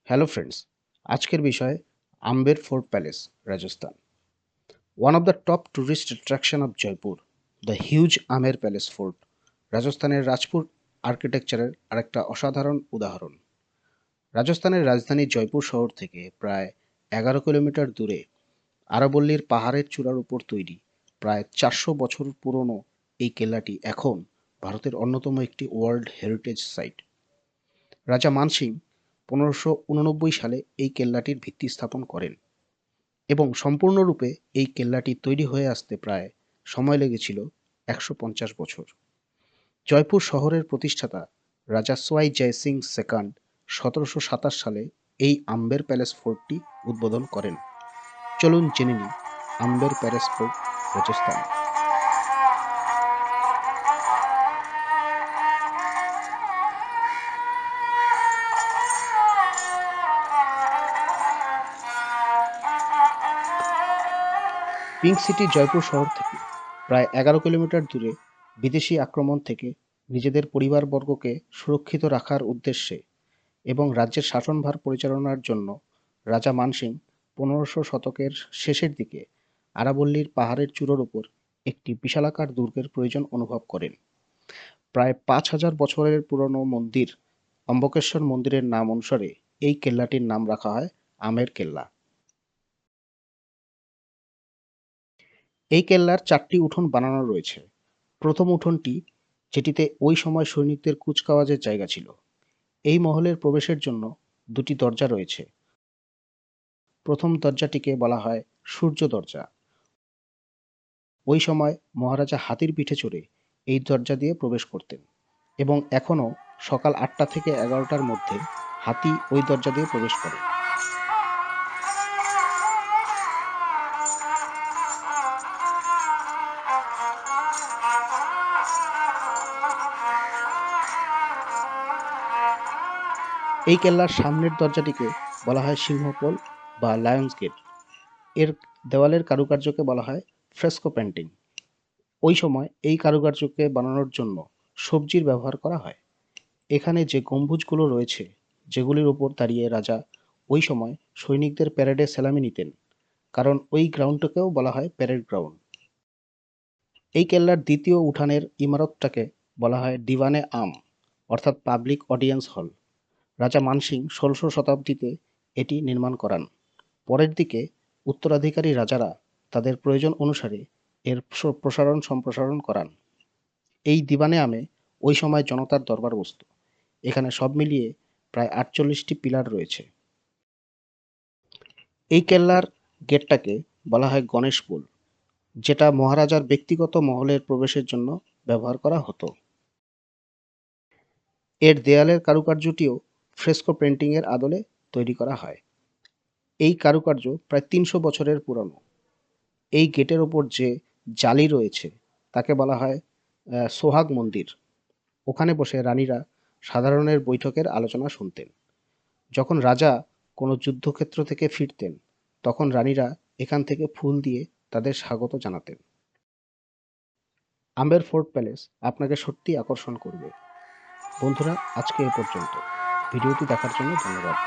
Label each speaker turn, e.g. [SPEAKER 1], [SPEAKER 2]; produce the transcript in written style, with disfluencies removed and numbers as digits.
[SPEAKER 1] Hello friends, আজকের বিষয় Amber fort palace, Rajasthan. One of the top tourist attraction of Jaipur, the huge আমের palace fort, রাজস্থানের রাজপুত আর্কিটেকচারের আরেকটা অসাধারণ উদাহরণ। রাজস্থানের রাজধানী জয়পুর শহর থেকে প্রায় 11 কিলোমিটার দূরে আরাবল্লীর পাহাড়ের চূড়ার উপর তৈরি প্রায় 400 বছর পুরনো এই কেল্লাটি এখন ভারতের অন্যতম একটি ওয়ার্ল্ড হেরিটেজ সাইট। রাজা মানসিং 1589 সালে এই কেল্লাটির ভিত্তি স্থাপন করেন এবং সম্পূর্ণরূপে এই কেল্লাটি তৈরি হয়ে আসতে প্রায় সময় লেগেছিল 150 বছর। জয়পুর শহরের প্রতিষ্ঠাতা রাজা সোয়াই জয় সিং সেকেন্ড 1727 সালে এই আম্বের প্যালেস ফোর্টটি উদ্বোধন করেন। চলুন জেনে নিই Amber palace fort, Rajasthan. Pink city Jaipur শহর থেকে প্রায় 11 কিলোমিটার দূরে বিদেশি আক্রমণ থেকে নিজেদের পরিবারবর্গকে সুরক্ষিত রাখার উদ্দেশ্যে এবং রাজ্যের শাসনভার পরিচালনার জন্য রাজা মানসিং 1500 শতকের শেষের দিকে আরাবল্লীর পাহাড়ের চূড়োর উপর একটি বিশালাকার দুর্গের প্রয়োজন অনুভব করেন। প্রায় 5000 বছরের পুরনো মন্দির অম্বকেশ্বর মন্দিরের নাম অনুসারে এই কেল্লাটির নাম রাখা হয় আমের কেল্লা। এই কেল্লার 4টি উঠোন বানানো রয়েছে। প্রথম উঠোনটি, যেটিতে ওই সময় সৈনিকদের কুচকাওয়াজের জায়গা ছিল। এই মহলের প্রবেশের জন্য 2টি দরজা রয়েছে। প্রথম দরজাটিকে বলা হয় সূর্য দরজা। ওই সময় মহারাজা হাতির পিঠে চড়ে এই দরজা দিয়ে প্রবেশ করতেন এবং এখনও সকাল 8টা থেকে 11টার মধ্যে হাতি ওই দরজা দিয়ে প্রবেশ করে। এই কেল্লার সামনের দরজাটিকে বলা হয় সিংহপোল বা লায়ন্স গেট। এর দেওয়ালের কারুকার্যকে বলা হয় ফ্রেস্কো পেন্টিং। ওই সময় এই কারুকার্যকে বানানোর জন্য সবজির ব্যবহার করা হয়। এখানে যে গম্বুজগুলো রয়েছে, যেগুলির উপর দাঁড়িয়ে রাজা ওই সময় সৈনিকদের প্যারেডে সেলামি নিতেন, কারণ ওই গ্রাউন্ডটাকেও বলা হয় প্যারেড গ্রাউন্ড। এই কেল্লার দ্বিতীয় উঠানের ইমারতটাকে বলা হয় দিওয়ানে আম, অর্থাৎ পাবলিক অডিয়েন্স হল। রাজা মানসিং 16শতাব্দীতে এটি নির্মাণ করান। পরের দিকে উত্তরাধিকারী রাজারা তাদের প্রয়োজন অনুসারে এর প্রসারণ সম্প্রসারণ করান। এই দিওয়ানে আমে ওই সময় জনতার দরবার বসত। এখানে সব মিলিয়ে প্রায় 48টি পিলার রয়েছে। এই কেল্লার গেটটাকে বলা হয় গণেশ পোল, যেটা মহারাজার ব্যক্তিগত মহলের প্রবেশের জন্য ব্যবহার করা হতো। এর দেয়ালের কারুকার্যটিও ফ্রেস্কো পেন্টিংয়ের আদলে তৈরি করা হয়। এই কারুকার্য প্রায় 300 বছরের পুরনো। এই গেটের ওপর যে জালি রয়েছে তাকে বলা হয় সোহাগ মন্দির। ওখানে বসে রানীরা সাধারণের বৈঠকের আলোচনা শুনতেন। যখন রাজা কোনো যুদ্ধক্ষেত্র থেকে ফিরতেন, তখন রানীরা এখান থেকে ফুল দিয়ে তাদের স্বাগত জানাতেন। আম্বের ফোর্ট প্যালেস আপনাকে সত্যি আকর্ষণ করবে। বন্ধুরা, আজকে এ পর্যন্ত। ভিডিওটি দেখার জন্য ধন্যবাদ।